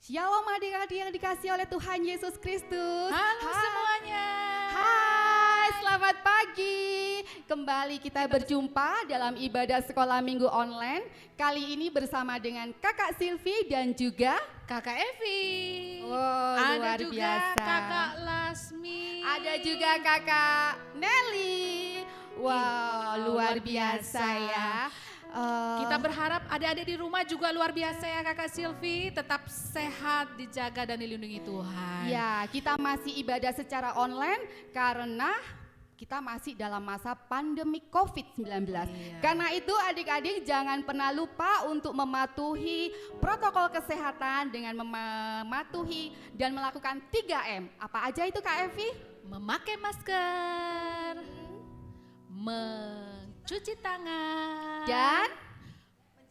Shalom adik-adik yang dikasih oleh Tuhan Yesus Kristus. Halo semuanya. Hai, selamat pagi. Kembali kita berjumpa dalam ibadah sekolah minggu online. Kali ini bersama dengan Kakak Silvi dan juga Kakak Evi. wow, Ada luar juga biasa. Kakak Lasmi. Ada juga Kakak Nelly. Wow, luar biasa ya. Kita berharap adik-adik di rumah juga luar biasa ya Kakak Silvi. Tetap sehat, dijaga dan dilindungi Tuhan. Ya, kita masih ibadah secara online karena kita masih dalam masa pandemi COVID-19. Iya. Karena itu adik-adik jangan pernah lupa untuk mematuhi protokol kesehatan dengan mematuhi dan melakukan 3M. Apa aja itu Kak Evi? Memakai masker, mencuci tangan, Dan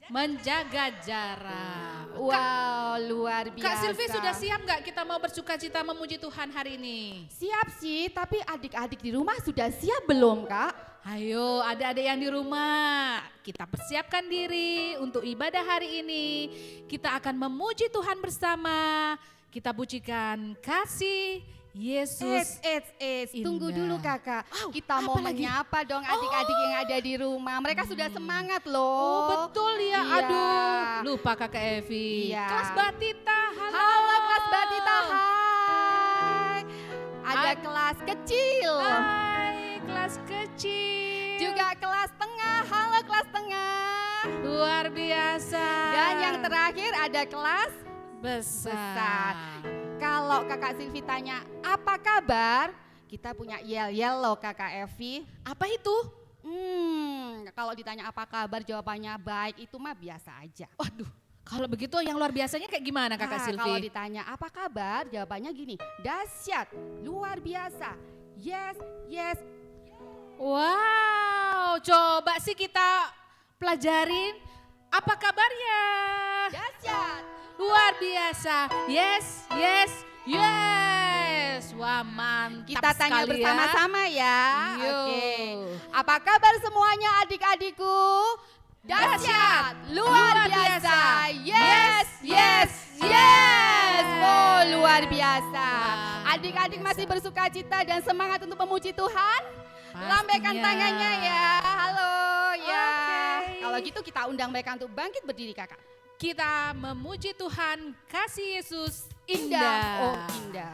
menjaga jarak. wow, luar biasa. Kak Silvi sudah siap nggak kita mau bersuka cita memuji Tuhan hari ini? Siap sih, tapi adik-adik di rumah sudah siap belum Kak? Ayo adik-adik yang di rumah, kita persiapkan diri untuk ibadah hari ini. Kita akan memuji Tuhan bersama, kita pujikan kasih Yesus. Tunggu Indah. dulu kakak. Wow, Kita mau apa lagi? menyapa dong adik-adik yang ada di rumah. Mereka sudah semangat loh. Oh betul ya, Iya. aduh lupa Kakak Evi. Iya. Kelas Batita, halo. Halo kelas Batita, hai. Ada Hai. kelas kecil. Hai, kelas kecil. Juga kelas tengah, halo kelas tengah. Luar biasa. Dan yang terakhir ada kelas besar. besar. Kalau kakak Silvi tanya, apa kabar? Kita punya yel-yel loh kakak Evi. Apa itu? Kalau ditanya apa kabar jawabannya baik, itu mah biasa aja. Waduh, kalau begitu yang luar biasanya kayak gimana Kakak Silvi? Kalau ditanya apa kabar, jawabannya gini, dahsyat, luar biasa, yes, yes. Wow, coba sih kita pelajarin apa kabarnya. Dahsyat. Luar biasa. Yes, yes, yes. Wah, mantap Kita tanya sekali bersama-sama ya. Yo. Oke. Apa kabar semuanya adik-adikku? Dahsyat, luar biasa. Yes, yes, yes. Oh, luar biasa. Wah, Adik-adik luar masih bersuka cita dan semangat untuk memuji Tuhan? Pastinya. Lambaikan tangannya ya. Halo ya. Oke. Kalau gitu kita undang mereka untuk bangkit berdiri kakak. Kita memuji Tuhan, kasih Yesus Indah. indah. Oh, indah.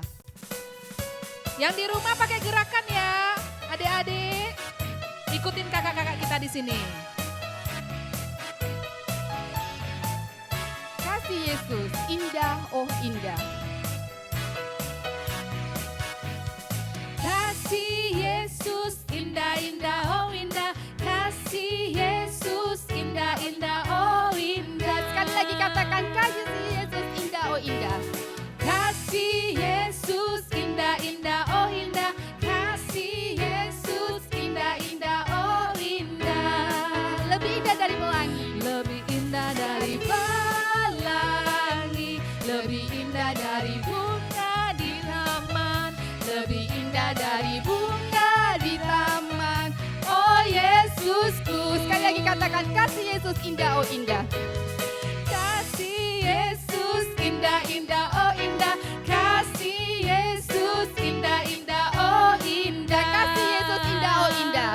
Yang di rumah pakai gerakan ya, adik-adik. Ikutin kakak-kakak kita di sini. Kasih Yesus indah, oh indah. Kasih Yesus indah-indah, oh indah. Kasih Yesus indah-indah, oh indah. Sekali lagi katakan kasih Yesus indah, oh indah. Kasih Yesus indah-indah, oh indah. Kasih Yesus indah-indah, oh indah. Lebih indah dari pelangi. Lebih indah dari pelangi, lebih indah dari bunga di taman, lebih indah dari bunga di taman. Oh Yesusku, Sekali lagi katakan kasih Yesus indah, oh indah. kasih Yesus indah-indah, oh indah. Kasih Yesus indah-indah, oh indah. Kasih Yesus indah, oh indah.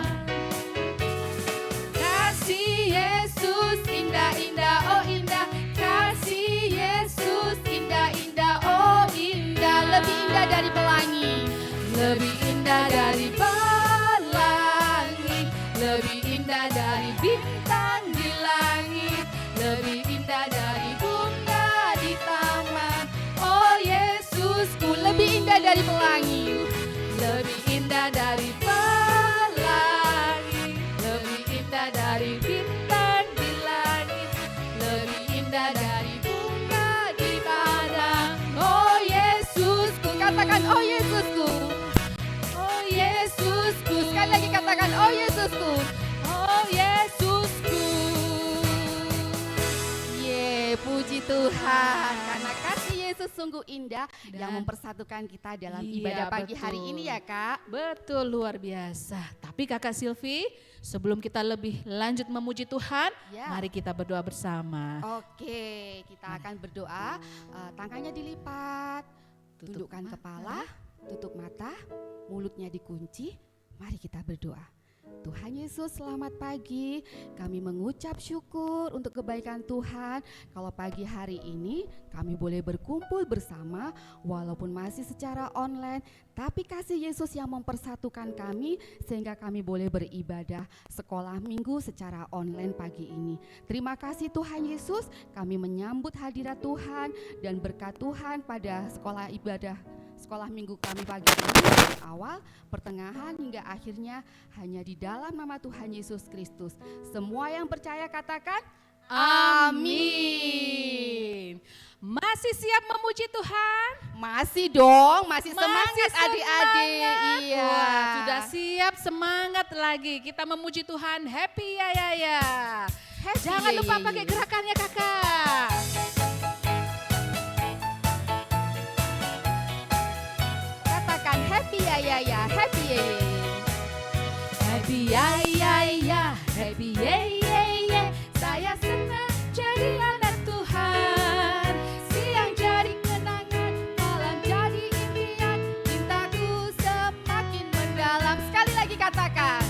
Kasih Yesus indah-indah, oh indah. Kasih Yesus indah-indah, oh indah. Lebih indah dari pelangi. Lebih indah dari pelangi, lebih indah dari bintang di langit, lebih indah dari bunga di taman. Oh Yesusku, Lebih indah dari pelangi. lebih indah dari pelangi, lebih indah dari bintang di langit, lebih indah dari bunga di padang. Oh Yesusku, Katakan oh Yesusku. oh Yesusku, Sekali lagi katakan oh Yesusku. oh Yesusku. Ye, puji Puji Tuhan, karena kasih Yesus sungguh indah yang Dan- mempersatukan kita dalam Iya, ibadah pagi betul. hari ini ya Kak. Betul, luar biasa. Tapi Kakak Silvi, sebelum kita lebih lanjut memuji Tuhan, Ya. mari kita berdoa bersama. Oke, kita akan berdoa, tangannya dilipat, Tutup tundukkan mata. kepala, tutup mata, mulutnya dikunci. Mari kita berdoa. Tuhan Yesus, selamat pagi. Kami mengucap syukur untuk kebaikan Tuhan. Kalau pagi hari ini kami boleh berkumpul bersama walaupun masih secara online, tapi kasih Yesus yang mempersatukan kami sehingga kami boleh beribadah sekolah minggu secara online pagi ini. Terima kasih Tuhan Yesus, kami menyambut hadirat Tuhan dan berkat Tuhan pada sekolah minggu kami pagi ini dari awal, pertengahan hingga akhirnya hanya di dalam nama Tuhan Yesus Kristus. Semua yang percaya katakan amin. Masih siap memuji Tuhan? Masih dong, masih semangat Masih adik-adik. semangat. Iya. Wah, sudah siap, semangat lagi. Kita memuji Tuhan. Happy ya ya ya. Happy Jangan ya, lupa ya, pakai ya. gerakannya Kakak. Katakan happy ya ya ya, happy ya ya. Happy ya ya ya, happy ye ye ye. Saya senang jadi anak Tuhan. Siang jadi kenangan, malam jadi impian, cintaku semakin mendalam. Sekali lagi katakan.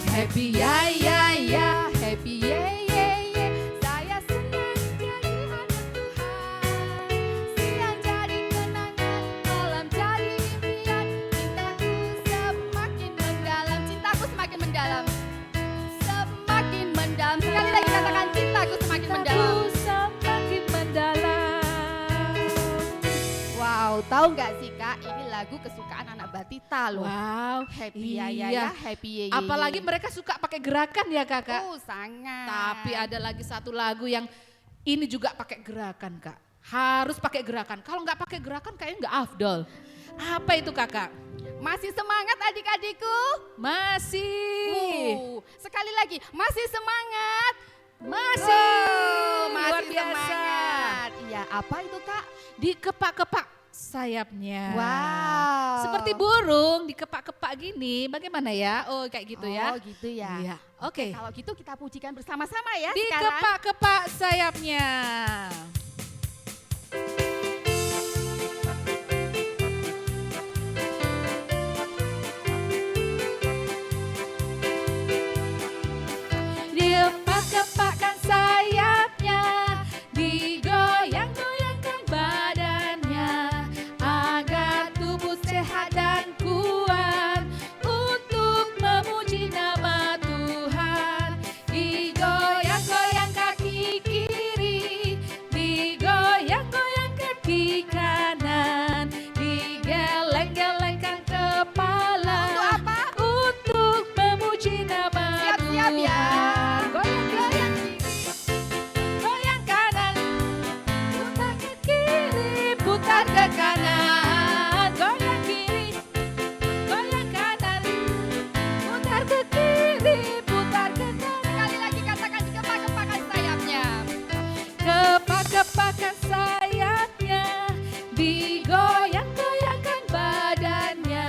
Happy ya ya ya, Happy ye ye ye, saya senang jadi anak Tuhan. Siang jadi kenangan, malam jadi impian, cintaku semakin mendalam. Cintaku semakin mendalam. Semakin mendalam. Sekali lagi katakan cintaku semakin mendalam. aku semakin mendalam. Wow, tahu nggak sih Kak, ini lagu kesukaan anak Batita loh. Wow, Happy ya ya iya. ya, happy ye ye. Apalagi mereka suka pakai gerakan ya Kakak. sangat. Tapi ada lagi satu lagu yang ini juga pakai gerakan Kak. Harus pakai gerakan. Kalau nggak pakai gerakan kayaknya nggak afdol. Apa itu Kakak? Masih semangat adik-adikku? Masih. Sekali lagi, masih semangat? Masih. Masih Luar biasa. semangat. Iya, apa itu Kak? Dikepak-kepak sayapnya. Wow. Seperti burung dikepak-kepak gini. Bagaimana ya? Oh kayak gitu ya. Oh gitu ya. Iya. Oke. Kalau gitu kita pujikan bersama-sama ya sekarang. Dikepak-kepak sayapnya. Dikepak-kepakkan sayapnya, digoyang-goyangkan badannya, agar tubuh sehat dan kuat untuk memuji nama Tuhan. Digoyang-goyang kaki kiri, digoyang-goyang kaki kanan, digeleng-gelengkan kepala. Untuk apa? Untuk memuji nama Siap-siap ya. Tuhan. Goyang-goyang goyang kanan, putar ke kiri, putar ke kanan, goyang kiri, goyang kanan, putar ke kiri, putar ke kanan. Sekali lagi katakan dikepak-kepakan sayapnya. Kepak-kepakan sayapnya, digoyang-goyangkan badannya,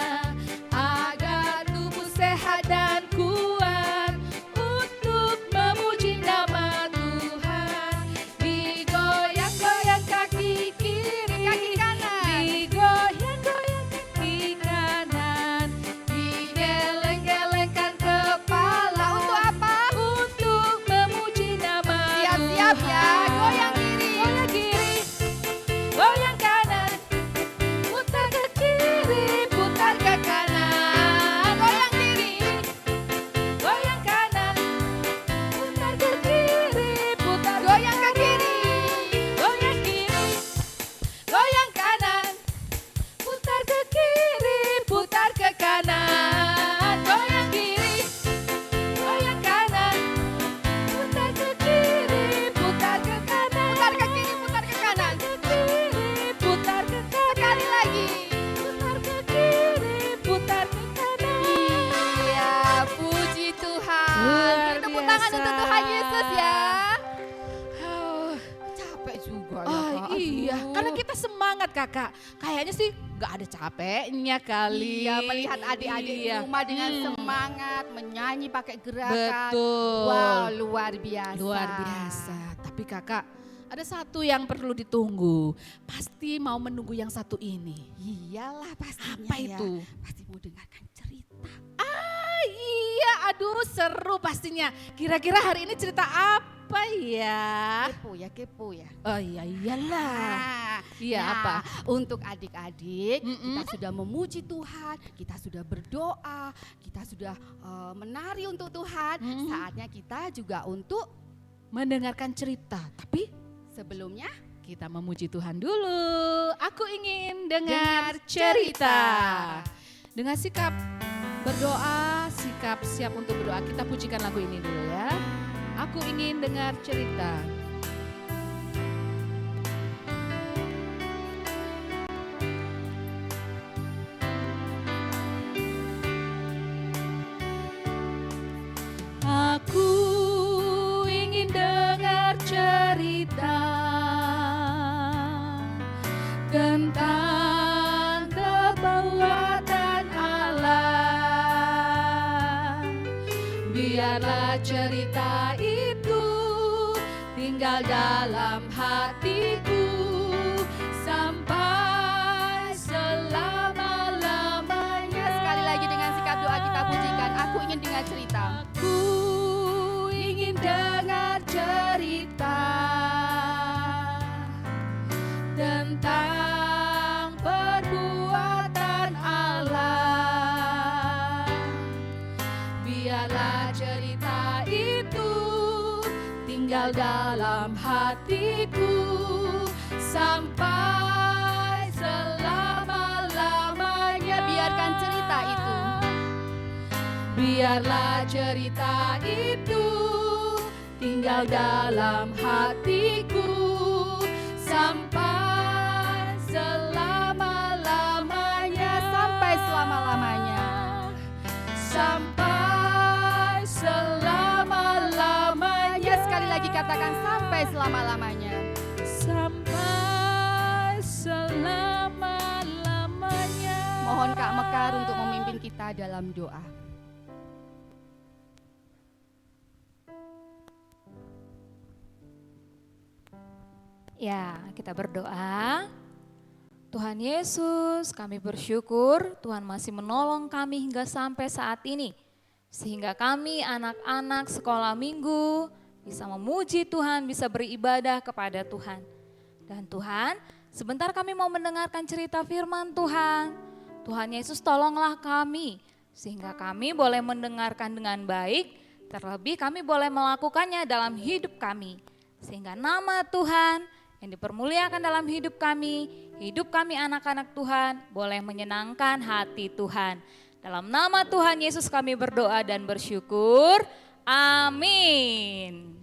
agar tubuh sehat dan kuat untuk memuji nama Tuhan. Digoyang-goyang kaki kiri, Kaki kanan. digoyang-goyang kaki kanan, digeleng-gelengkan kepala. Untuk apa? Untuk memuji nama Siap-siap ya. Tuhan. Goyang kiri. Goyang kiri, goyang kanan, putar ke kiri, putar ke kanan. Goyang kiri, goyang kanan, putar ke kiri, putar Goyang ke kiri. goyang kiri, goyang kanan, putar ke kiri, putar ke kanan. Goyang kiri, goyang kanan, putar ke kiri, putar ke juga ya, Oh Kak. iya, Aduh. karena kita semangat kakak. Kayaknya sih gak ada capeknya kali. Iya, melihat adik-adik di Iya. rumah dengan semangat menyanyi pakai gerakan. Betul. Wow, luar biasa. Luar biasa. Tapi kakak, ada satu yang perlu ditunggu. Pasti mau menunggu yang satu ini. Iyalah pastinya. Apa ya. itu? Pasti mau dengarkan cerita. Ah iya, aduh seru pastinya. Kira-kira hari ini cerita apa ya? Kepo ya. Oh iya, iyalah. Iya, apa? Untuk adik-adik, Mm-mm. kita sudah memuji Tuhan, kita sudah berdoa, kita sudah menari untuk Tuhan. Mm-mm. Saatnya kita juga untuk Mendengarkan cerita. Tapi sebelumnya kita memuji Tuhan dulu. Aku ingin dengar cerita. Dengan sikap berdoa, sikap siap untuk berdoa. Kita pujikan lagu ini dulu ya. Aku ingin dengar cerita. Aku ingin dengar cerita tentang kekuatan Allah. Biarlah cerita itu tinggal dalam hatiku sampai selama-lamanya. sekali lagi dengan sikap doa kita pujikan. Aku ingin dengar cerita. Aku ingin dengar cerita tentang perbuatan Allah. Biarlah cerita itu tinggal dalam hatiku sampai selama-lamanya. Biarkan cerita itu. Biarlah cerita itu tinggal dalam hatiku sampai selama-lamanya. Sampai selama-lamanya. Sampai selama-lamanya. Ya, sekali lagi katakan sampai selama-lamanya. Sampai selama-lamanya. Mohon Kak Mekar untuk memimpin kita dalam doa. Ya, kita berdoa. Tuhan Yesus, kami bersyukur Tuhan masih menolong kami hingga sampai saat ini. Sehingga kami anak-anak sekolah minggu bisa memuji Tuhan, bisa beribadah kepada Tuhan. Dan Tuhan, sebentar kami mau mendengarkan cerita firman Tuhan. Tuhan Yesus tolonglah kami, sehingga kami boleh mendengarkan dengan baik, terlebih kami boleh melakukannya dalam hidup kami. Sehingga nama Tuhan yang dipermuliakan dalam hidup kami anak-anak Tuhan boleh menyenangkan hati Tuhan. Dalam nama Tuhan Yesus kami berdoa dan bersyukur. Amin.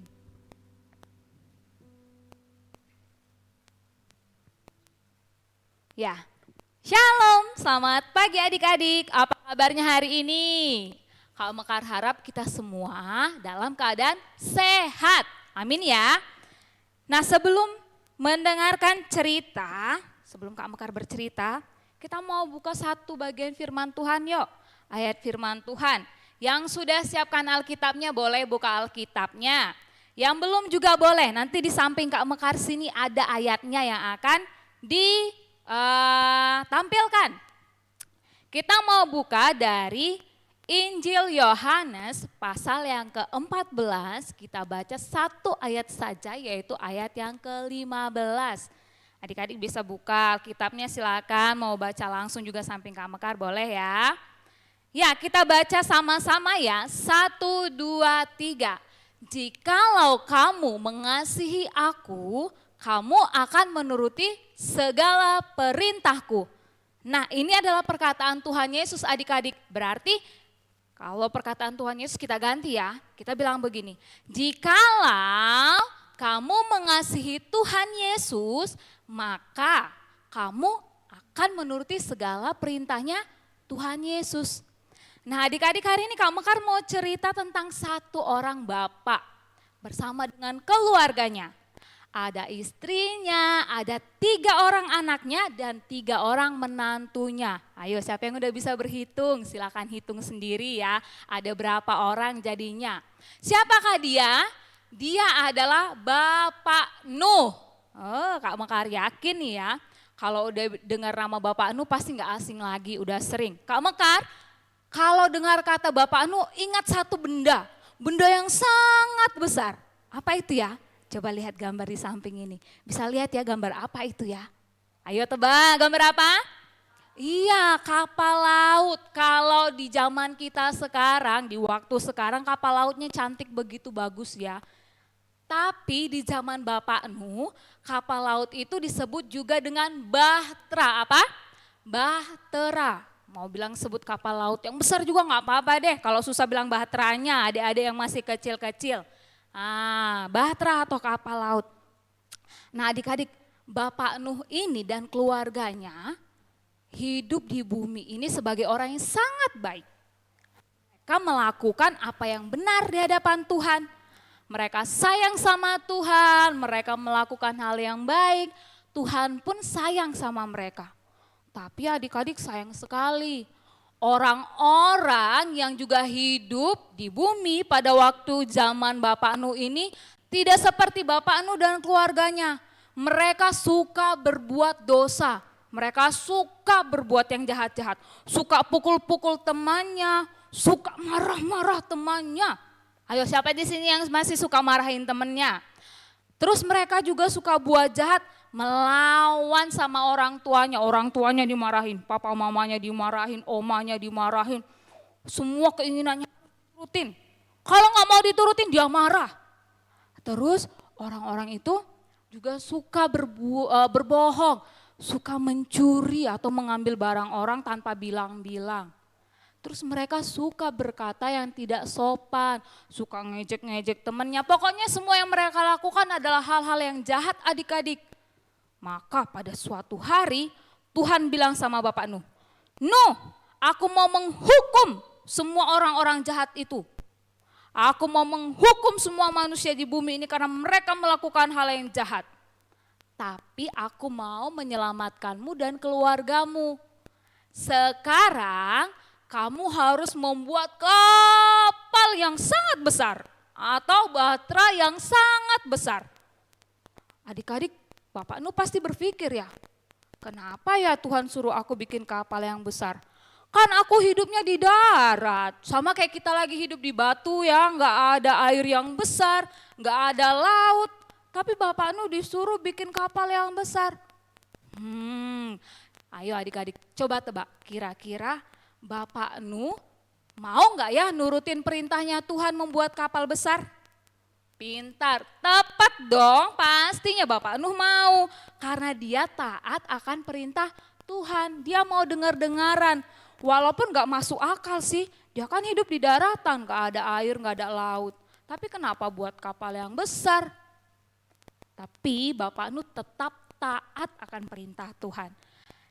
Ya, shalom, selamat pagi adik-adik. Apa kabarnya hari ini? Kak Mekar harap kita semua dalam keadaan sehat. Amin ya. Nah, sebelum mendengarkan cerita, sebelum Kak Mekar bercerita, kita mau buka satu bagian firman Tuhan yuk. Ayat firman Tuhan. Yang sudah siapkan Alkitabnya boleh buka Alkitabnya. Yang belum juga boleh, nanti di samping Kak Mekar sini ada ayatnya yang akan ditampilkan. Kita mau buka dari Injil Yohanes pasal yang ke-14, kita baca satu ayat saja yaitu ayat yang ke-15. Adik-adik bisa buka Alkitabnya silakan, mau baca langsung juga samping Kak Mekar boleh ya. Ya kita baca sama-sama ya, 1, 2, 3. Jikalau kamu mengasihi aku, kamu akan menuruti segala perintahku. Nah ini adalah perkataan Tuhan Yesus adik-adik, berarti kalau perkataan Tuhan Yesus kita ganti ya, kita bilang begini, jikalau kamu mengasihi Tuhan Yesus, maka kamu akan menuruti segala perintahnya Tuhan Yesus. Nah adik-adik hari ini Kak Mekar mau cerita tentang satu orang bapak bersama dengan keluarganya. ada istrinya, ada 3 orang anaknya dan 3 orang menantunya. Ayo siapa yang udah bisa berhitung? Silakan hitung sendiri ya. Ada berapa orang jadinya? Siapakah dia? Dia adalah Bapak Nuh. Oh, Kak Mekar yakin nih ya. Kalau udah dengar nama Bapak Nuh pasti nggak asing lagi, udah sering. Kak Mekar, kalau dengar kata Bapak Nuh ingat satu benda. Benda yang sangat besar. Apa itu ya? Coba lihat gambar di samping ini. Bisa lihat ya gambar apa itu ya? Ayo tebak, gambar apa? Iya, kapal laut. Kalau di zaman kita sekarang, di waktu sekarang kapal lautnya cantik begitu bagus ya. Tapi di zaman Bapak Nuh, kapal laut itu disebut juga dengan bahtera. Apa? Bahtera. Mau bilang sebut kapal laut yang besar juga nggak apa-apa deh. Kalau susah bilang bahteranya, adik-adik yang masih kecil-kecil. Bahtera atau kapal laut. Nah adik-adik, Bapak Nuh ini dan keluarganya hidup di bumi ini sebagai orang yang sangat baik. Mereka melakukan apa yang benar di hadapan Tuhan. Mereka sayang sama Tuhan, mereka melakukan hal yang baik. Tuhan pun sayang sama mereka. Tapi adik-adik sayang sekali. Orang-orang yang juga hidup di bumi pada waktu zaman Bapak Nuh ini tidak seperti Bapak Nuh dan keluarganya. Mereka suka berbuat dosa, mereka suka berbuat yang jahat-jahat, suka pukul-pukul temannya, suka marah-marah temannya. Ayo siapa di sini yang masih suka marahin temannya? Terus mereka juga suka buat jahat, melawan sama orang tuanya dimarahin, papa mamanya dimarahin, omanya dimarahin, semua keinginannya diturutin. Kalau nggak mau diturutin dia marah. Terus orang-orang itu juga suka berbohong, suka mencuri atau mengambil barang orang tanpa bilang-bilang. Terus mereka suka berkata yang tidak sopan, suka ngejek-ngejek temannya. Pokoknya semua yang mereka lakukan adalah hal-hal yang jahat adik-adik. Maka pada suatu hari Tuhan bilang sama Bapak Nuh, Nuh, aku mau menghukum semua orang-orang jahat itu. Aku mau menghukum semua manusia di bumi ini karena mereka melakukan hal yang jahat. Tapi aku mau menyelamatkanmu dan keluargamu. Sekarang kamu harus membuat kapal yang sangat besar atau bahtera yang sangat besar. Adik-adik, Bapak Nuh pasti berpikir ya, kenapa ya Tuhan suruh aku bikin kapal yang besar? Kan aku hidupnya di darat, sama kayak kita lagi hidup di batu ya, nggak ada air yang besar, nggak ada laut. Tapi Bapak Nuh disuruh bikin kapal yang besar. Ayo adik-adik coba tebak, kira-kira Bapak Nuh mau nggak ya nurutin perintahnya Tuhan membuat kapal besar? Pintar, tepat dong, pastinya Bapak Nuh mau. Karena dia taat akan perintah Tuhan, dia mau dengar-dengaran. Walaupun gak masuk akal sih, dia kan hidup di daratan, gak ada air, gak ada laut. Tapi kenapa buat kapal yang besar? Tapi Bapak Nuh tetap taat akan perintah Tuhan.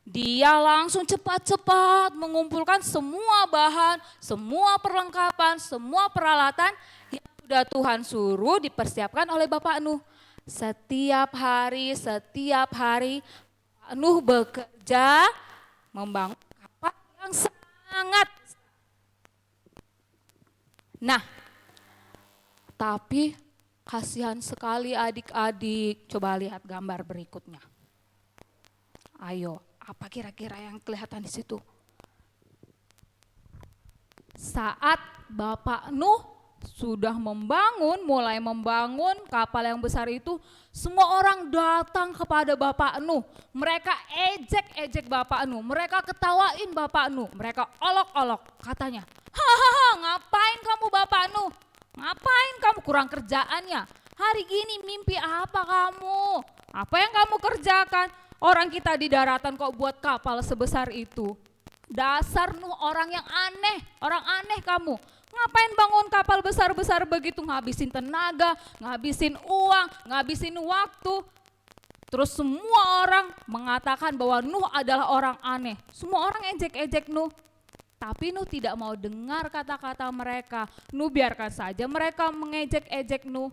Dia langsung cepat-cepat mengumpulkan semua bahan, semua perlengkapan, semua peralatan yang sudah Tuhan suruh dipersiapkan oleh Bapak Nuh. Setiap hari Nuh bekerja membangun kapal yang sangat. Nah, tapi kasihan sekali adik-adik. Coba lihat gambar berikutnya. Ayo, apa kira-kira yang kelihatan di situ? Saat Bapak Nuh sudah mulai membangun kapal yang besar itu, semua orang datang kepada Bapak Nuh. Mereka ejek-ejek Bapak Nuh, mereka ketawain Bapak Nuh, mereka olok-olok katanya, hahaha ngapain kamu Bapak Nuh? Ngapain kamu, kurang kerjaannya? Hari gini mimpi apa kamu? Apa yang kamu kerjakan? Orang kita di daratan kok buat kapal sebesar itu. Dasar Nuh orang yang aneh, orang aneh kamu. Ngapain bangun kapal besar-besar begitu, ngabisin tenaga, ngabisin uang, ngabisin waktu. Terus semua orang mengatakan bahwa Nuh adalah orang aneh. Semua orang ejek-ejek Nuh. Tapi Nuh tidak mau dengar kata-kata mereka. Nuh biarkan saja mereka mengejek-ejek Nuh.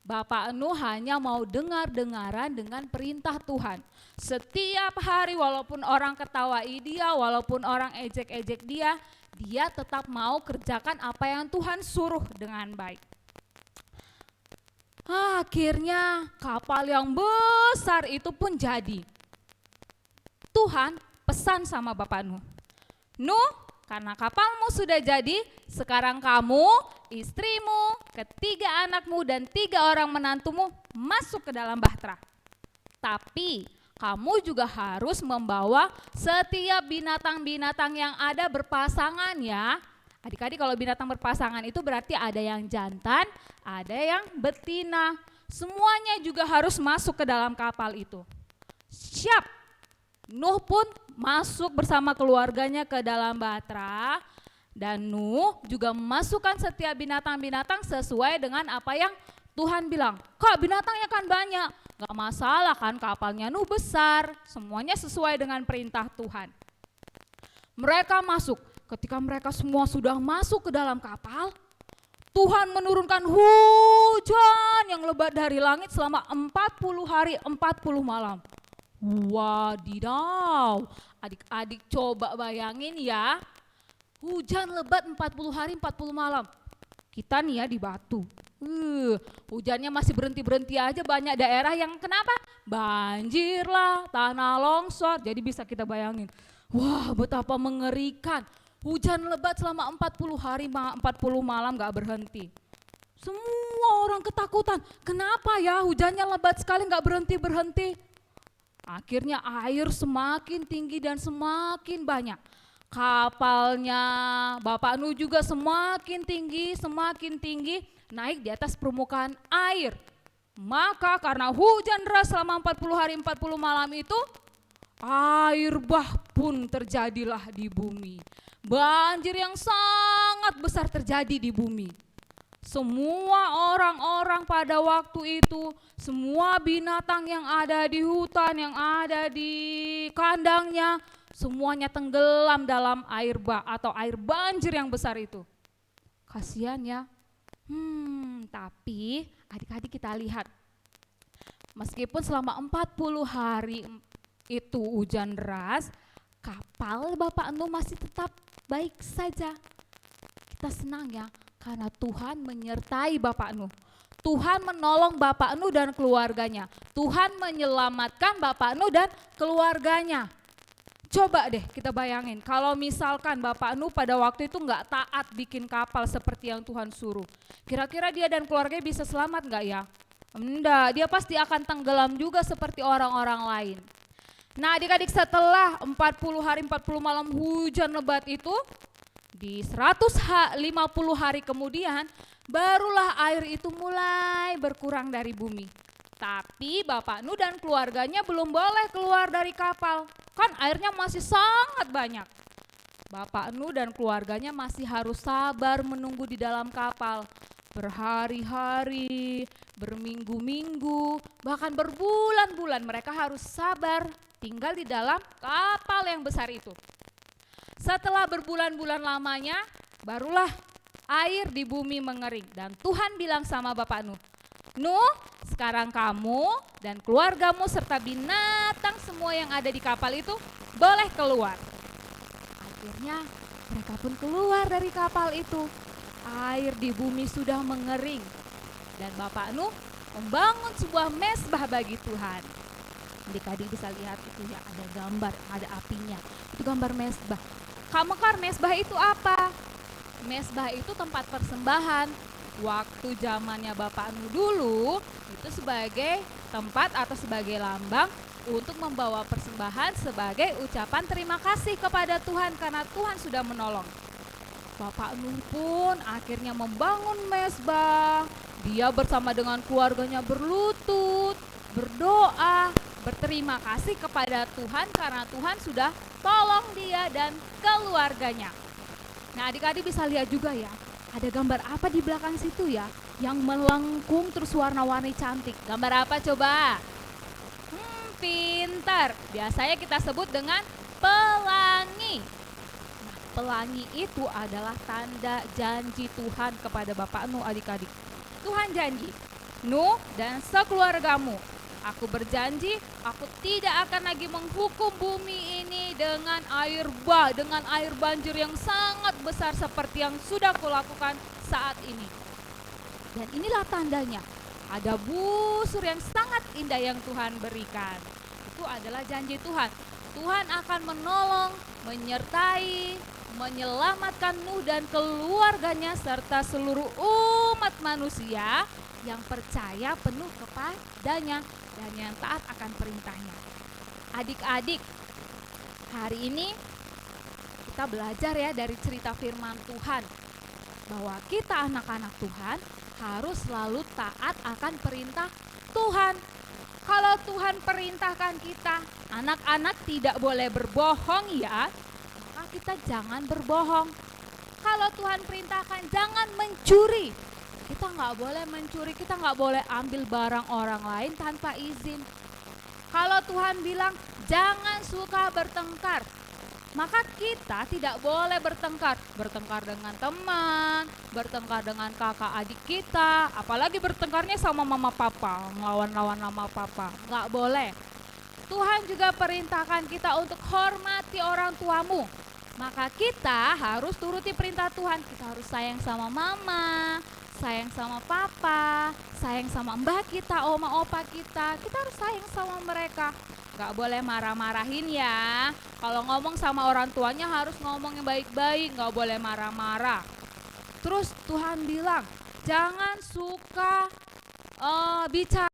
Bapak Nuh hanya mau dengar-dengaran dengan perintah Tuhan. Setiap hari walaupun orang ketawai dia, walaupun orang ejek-ejek dia, dia tetap mau kerjakan apa yang Tuhan suruh dengan baik. Akhirnya kapal yang besar itu pun jadi. Tuhan pesan sama Bapak Nuh, Nuh, karena kapalmu sudah jadi, sekarang kamu, istrimu, ketiga anakmu dan 3 orang menantumu masuk ke dalam bahtera. Tapi kamu juga harus membawa setiap binatang-binatang yang ada berpasangan ya. Adik-adik, kalau binatang berpasangan itu berarti ada yang jantan, ada yang betina. Semuanya juga harus masuk ke dalam kapal itu. Siap. Nuh pun masuk bersama keluarganya ke dalam bahtera, dan Nuh juga memasukkan setiap binatang-binatang sesuai dengan apa yang Tuhan bilang. Kak, binatangnya kan banyak, gak masalah kan, kapalnya Nuh besar, semuanya sesuai dengan perintah Tuhan. Mereka masuk, ketika mereka semua sudah masuk ke dalam kapal, Tuhan menurunkan hujan yang lebat dari langit selama 40 hari 40 malam. Wadidaw, adik-adik coba bayangin ya, hujan lebat 40 hari 40 malam. Kita nih ya di Batu, hujannya masih berhenti-berhenti aja, banyak daerah yang kenapa? Banjir lah, tanah longsor, jadi bisa kita bayangin. Wah, betapa mengerikan, hujan lebat selama 40 hari 40 malam gak berhenti. Semua orang ketakutan, kenapa ya hujannya lebat sekali gak berhenti-berhenti. Akhirnya air semakin tinggi dan semakin banyak. Kapalnya Bapak Nuh juga semakin tinggi, naik di atas permukaan air. Maka karena hujan deras selama 40 hari 40 malam itu, air bah pun terjadilah di bumi. Banjir yang sangat besar terjadi di bumi. Semua orang-orang pada waktu itu, semua binatang yang ada di hutan, yang ada di kandangnya, semuanya tenggelam dalam air bah atau air banjir yang besar itu. Kasihan ya. Tapi adik-adik kita lihat, meskipun selama 40 hari itu hujan deras, kapal Bapak Nuh masih tetap baik saja. Kita senang ya, karena Tuhan menyertai Bapak Nuh. Tuhan menolong Bapak Nuh dan keluarganya. Tuhan menyelamatkan Bapak Nuh dan keluarganya. Coba deh kita bayangin, kalau misalkan Bapak Nuh pada waktu itu nggak taat bikin kapal seperti yang Tuhan suruh. Kira-kira dia dan keluarganya bisa selamat nggak ya? Enggak, dia pasti akan tenggelam juga seperti orang-orang lain. Nah adik-adik, setelah 40 hari 40 malam hujan lebat itu, di 150 hari kemudian, barulah air itu mulai berkurang dari bumi. Tapi Bapak Nuh dan keluarganya belum boleh keluar dari kapal, kan airnya masih sangat banyak. Bapak Nuh dan keluarganya masih harus sabar menunggu di dalam kapal. Berhari-hari, berminggu-minggu, bahkan berbulan-bulan mereka harus sabar tinggal di dalam kapal yang besar itu. Setelah berbulan-bulan lamanya, barulah air di bumi mengering. Dan Tuhan bilang sama Bapak Nuh, Nuh, sekarang kamu dan keluargamu serta binatang semua yang ada di kapal itu boleh keluar. Akhirnya mereka pun keluar dari kapal itu. Air di bumi sudah mengering. Dan Bapak Nuh membangun sebuah mezbah bagi Tuhan. Adik-adik bisa lihat itu ya, ada gambar, ada apinya. Itu gambar mezbah. Kamu kan mezbah itu apa? Mezbah itu tempat persembahan. Waktu zamannya Bapak Nuh dulu itu sebagai tempat atau sebagai lambang untuk membawa persembahan sebagai ucapan terima kasih kepada Tuhan karena Tuhan sudah menolong. Bapak Nuh pun akhirnya membangun mezbah. Dia bersama dengan keluarganya berlutut, berdoa, berterima kasih kepada Tuhan karena Tuhan sudah tolong dia dan keluarganya. Nah adik-adik bisa lihat juga ya, ada gambar apa di belakang situ ya, yang melengkung terus warna-warni cantik. Gambar apa coba? Pintar, biasanya kita sebut dengan pelangi. Nah, pelangi itu adalah tanda janji Tuhan kepada Bapak Nuh adik-adik. Tuhan janji, Nuh dan sekeluargamu. Aku berjanji, aku tidak akan lagi menghukum bumi ini dengan dengan air banjir yang sangat besar seperti yang sudah kulakukan saat ini. Dan inilah tandanya, ada busur yang sangat indah yang Tuhan berikan. Itu adalah janji Tuhan. Tuhan akan menolong, menyertai, menyelamatkan Nuh dan keluarganya serta seluruh umat manusia yang percaya penuh kepadanya dan yang taat akan perintahnya. Adik-adik, hari ini kita belajar ya dari cerita firman Tuhan bahwa kita anak-anak Tuhan harus selalu taat akan perintah Tuhan. Kalau Tuhan perintahkan kita, anak-anak tidak boleh berbohong ya, maka kita jangan berbohong. Kalau Tuhan perintahkan jangan mencuri, kita nggak boleh mencuri, kita nggak boleh ambil barang orang lain tanpa izin. Kalau Tuhan bilang jangan suka bertengkar, maka kita tidak boleh bertengkar dengan teman, bertengkar dengan kakak adik kita, apalagi bertengkarnya sama mama papa, melawan-lawan mama papa, nggak boleh. Tuhan juga perintahkan kita untuk hormati orang tuamu, maka kita harus turuti perintah Tuhan. Kita harus sayang sama mama, sayang sama papa, sayang sama mbah kita, oma opa kita harus sayang sama mereka. Gak boleh marah-marahin ya. Kalau ngomong sama orang tuanya harus ngomong yang baik-baik, gak boleh marah-marah. Terus Tuhan bilang, jangan suka bicara